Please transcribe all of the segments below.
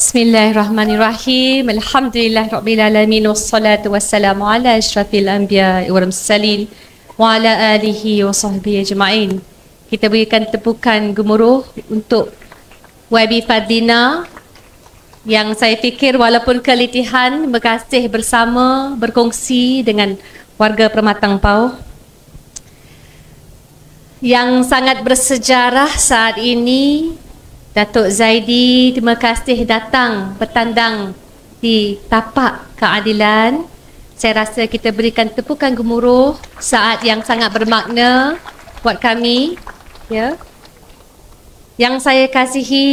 Bismillahirrahmanirrahim. Alhamdulillahirrabbilalamin. Wassalatu wassalamu ala asyrafil anbiya wal mursalin wa ala alihi wa sahbihi ajma'in. Kita berikan tepukan gemuruh untuk YB Fadlina yang saya fikir walaupun kelitihan berkasih bersama berkongsi dengan warga Permatang Pauh yang sangat bersejarah saat ini. Datuk Zaidi, terima kasih datang bertandang di tapak keadilan. Saya rasa kita berikan tepukan gemuruh saat yang sangat bermakna buat kami. Ya. Yang saya kasihi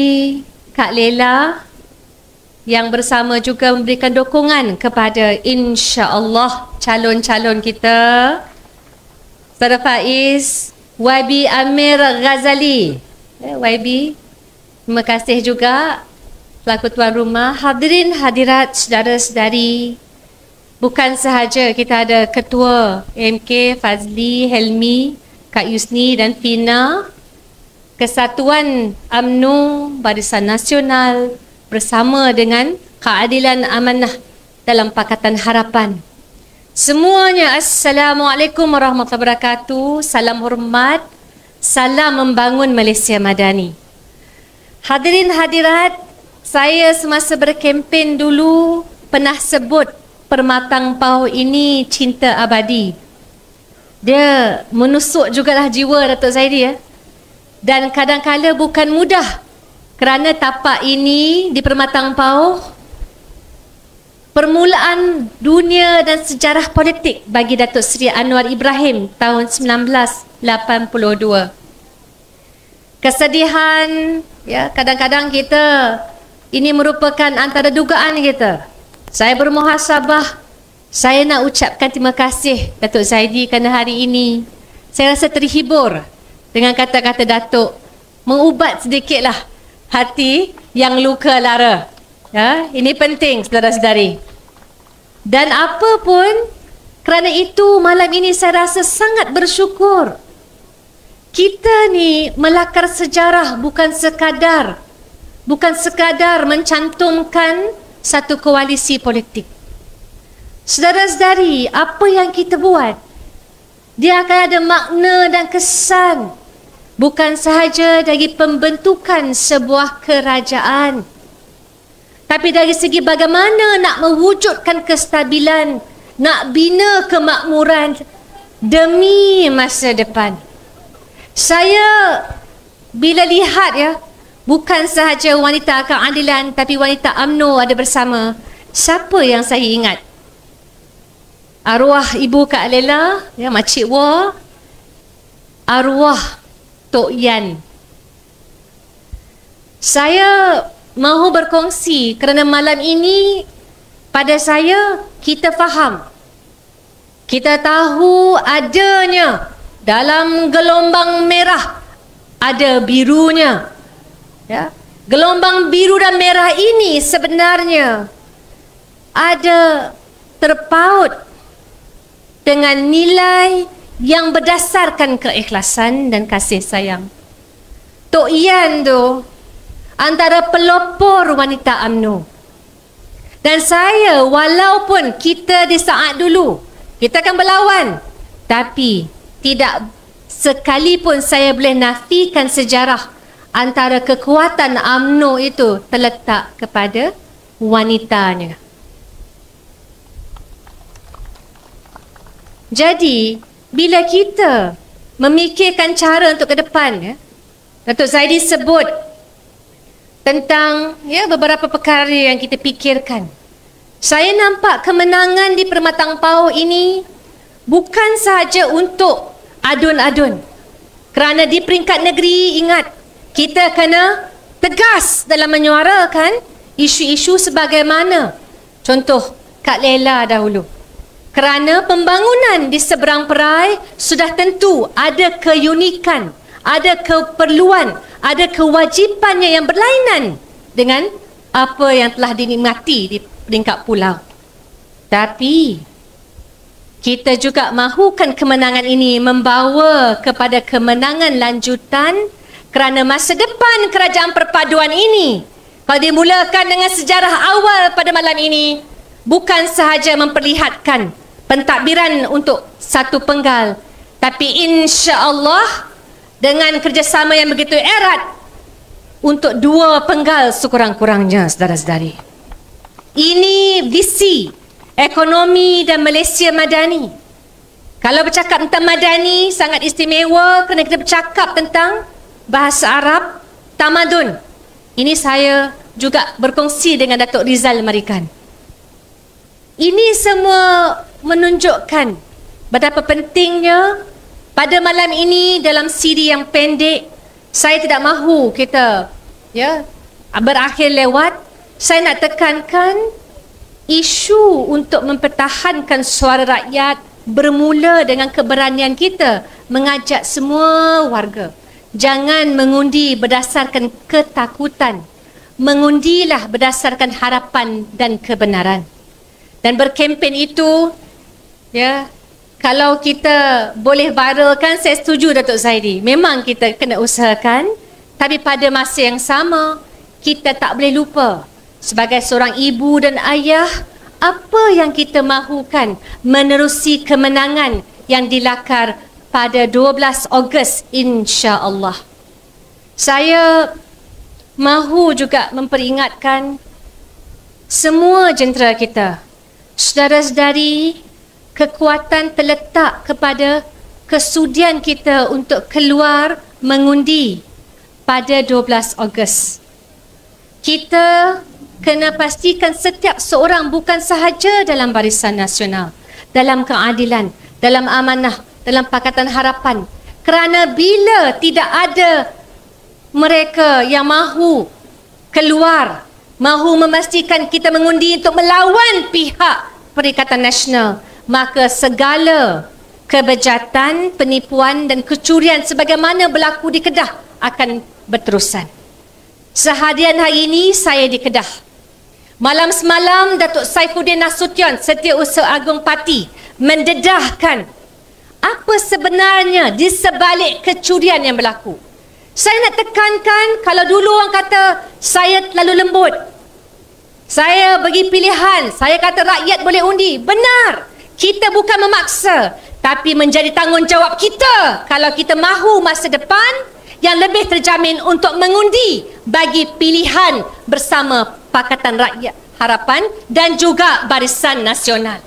Kak Lela yang bersama juga memberikan dukungan kepada insya-Allah calon-calon kita. Saudara Faiz, YB Amir Ghazali. YB, terima kasih juga selaku tuan rumah. Hadirin hadirat saudara-saudari, bukan sahaja kita ada Ketua MK Fazli, Helmi, Kak Yusni dan Fina, Kesatuan UMNO Barisan Nasional bersama dengan Keadilan Amanah dalam Pakatan Harapan. Semuanya Assalamualaikum warahmatullahi wabarakatuh. Salam hormat, salam membangun Malaysia Madani. Hadirin hadirat, saya semasa berkempen dulu pernah sebut Permatang Pauh ini cinta abadi. Dia menusuk jugalah jiwa Datuk Zaidi ya. Dan kadang-kala bukan mudah kerana tapak ini di Permatang Pauh permulaan dunia dan sejarah politik bagi Datuk Seri Anwar Ibrahim tahun 1982. Kesedihan, ya, kadang-kadang kita ini merupakan antara dugaan kita. Saya bermuhasabah, saya nak ucapkan terima kasih Datuk Zaidi kerana hari ini saya rasa terhibur dengan kata-kata Datuk, mengubat sedikitlah hati yang luka lara. Ya, ini penting saudara-saudari. Dan apa pun, kerana itu malam ini saya rasa sangat bersyukur. Kita ni melakar sejarah bukan sekadar mencantumkan satu koalisi politik. Saudara-saudari, apa yang kita buat, dia akan ada makna dan kesan bukan sahaja dari pembentukan sebuah kerajaan, tapi dari segi bagaimana nak mewujudkan kestabilan, nak bina kemakmuran demi masa depan. Saya bila lihat ya, bukan sahaja wanita keadilan tapi wanita UMNO ada bersama. Siapa yang saya ingat? Arwah Ibu Kak Lela, ya, Makcik Wa, arwah Tok Yan. Saya mahu berkongsi kerana malam ini pada saya kita faham, kita tahu adanya dalam gelombang merah ada birunya. Ya. Gelombang biru dan merah ini sebenarnya ada terpaut dengan nilai yang berdasarkan keikhlasan dan kasih sayang. Tok Yan tu antara pelopor wanita UMNO. Dan saya, walaupun kita di saat dulu kita akan berlawan, tapi tidak sekalipun saya boleh nafikan sejarah antara kekuatan UMNO itu terletak kepada wanitanya. Jadi, bila kita memikirkan cara untuk ke depan, ya, Datuk Zaidi sebut tentang ya beberapa perkara yang kita fikirkan. Saya nampak kemenangan di Permatang Pauh ini bukan sahaja untuk adun-adun. Kerana di peringkat negeri, ingat, kita kena tegas dalam menyuarakan isu-isu sebagaimana contoh Kak Lela dahulu. Kerana pembangunan di seberang perai sudah tentu ada keunikan, ada keperluan, ada kewajipannya yang berlainan dengan apa yang telah dinikmati di peringkat pulau. Tapi kita juga mahukan kemenangan ini membawa kepada kemenangan lanjutan kerana masa depan kerajaan perpaduan ini Kalau dimulakan dengan sejarah awal pada malam ini, bukan sahaja memperlihatkan pentadbiran untuk satu penggal, tapi insya-Allah dengan kerjasama yang begitu erat untuk dua penggal sekurang-kurangnya, saudara-saudari. Ini visi ekonomi dan Malaysia madani. Kalau bercakap tentang madani, sangat istimewa kerana kita bercakap tentang bahasa Arab, tamadun. Ini saya juga berkongsi dengan Datuk Rizal Marikan. Ini semua menunjukkan betapa pentingnya pada malam ini dalam CD yang pendek. Saya tidak mahu kita berakhir lewat. Saya nak tekankan isu untuk mempertahankan suara rakyat bermula dengan keberanian kita mengajak semua warga. Jangan mengundi berdasarkan ketakutan. Mengundilah berdasarkan harapan dan kebenaran. Dan berkempen itu, kalau kita boleh viralkan, saya setuju Datuk Zaidi. Memang kita kena usahakan, tapi pada masa yang sama, kita tak boleh lupa sebagai seorang ibu dan ayah, apa yang kita mahukan menerusi kemenangan yang dilakar pada 12 Ogos insya-Allah. Saya mahu juga memperingatkan semua jentera kita, saudara-saudari, kekuatan terletak kepada kesudian kita untuk keluar mengundi pada 12 Ogos. Kita kena pastikan setiap seorang bukan sahaja dalam Barisan Nasional, dalam keadilan, dalam amanah, dalam Pakatan Harapan. Kerana bila tidak ada mereka yang mahu keluar, mahu memastikan kita mengundi untuk melawan pihak Perikatan Nasional, maka segala kebejatan, penipuan dan kecurian sebagaimana berlaku di Kedah akan berterusan. Seharian hari ini saya di Kedah. Malam semalam Datuk Saifuddin Nasution, Setiausaha Agung Parti, mendedahkan apa sebenarnya di sebalik kecurian yang berlaku. Saya nak tekankan, kalau dulu orang kata saya terlalu lembut, saya bagi pilihan, saya kata rakyat boleh undi. Benar, kita bukan memaksa, tapi menjadi tanggungjawab kita kalau kita mahu masa depan yang lebih terjamin untuk mengundi bagi pilihan bersama Pakatan Rakyat Harapan dan juga Barisan Nasional.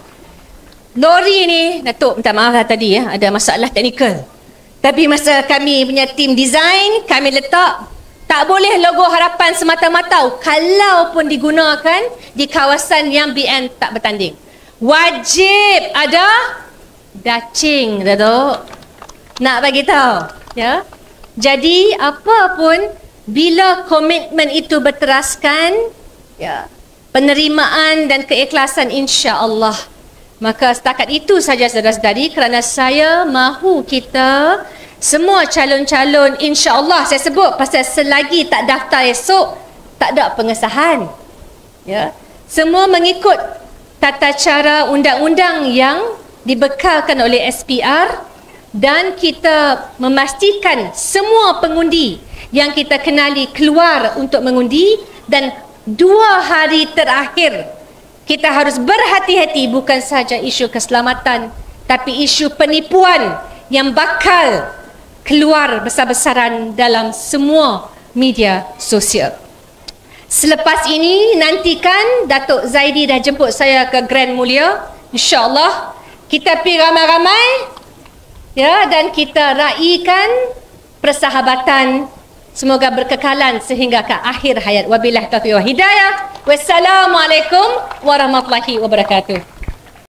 Lori ni, Datuk minta maaf lah tadi ada masalah teknikal. Tapi masa kami punya tim design, kami letak tak boleh logo Harapan semata-mata kalau pun digunakan di kawasan yang BN tak bertanding. Wajib ada dacing, Datuk. Nak bagi tahu, ya. Jadi apa pun bila komitmen itu berteraskan, penerimaan dan keikhlasan insya-Allah. Maka setakat itu saja saudara-saudari, kerana saya mahu kita semua calon-calon insya-Allah, saya sebut pasal selagi tak daftar esok tak ada pengesahan. Semua mengikut tata cara undang-undang yang dibekalkan oleh SPR, dan kita memastikan semua pengundi yang kita kenali keluar untuk mengundi. Dan 2 hari terakhir kita harus berhati-hati, bukan sahaja isu keselamatan tapi isu penipuan yang bakal keluar besar-besaran dalam semua media sosial. Selepas ini nantikan Datuk Zaidi dah jemput saya ke Grand Mulia, insya-Allah kita pergi ramai-ramai dan kita raikan persahabatan, semoga berkekalan sehingga ke akhir hayat. Wabillahi taufiq wa hidayah. Wassalamualaikum warahmatullahi wabarakatuh.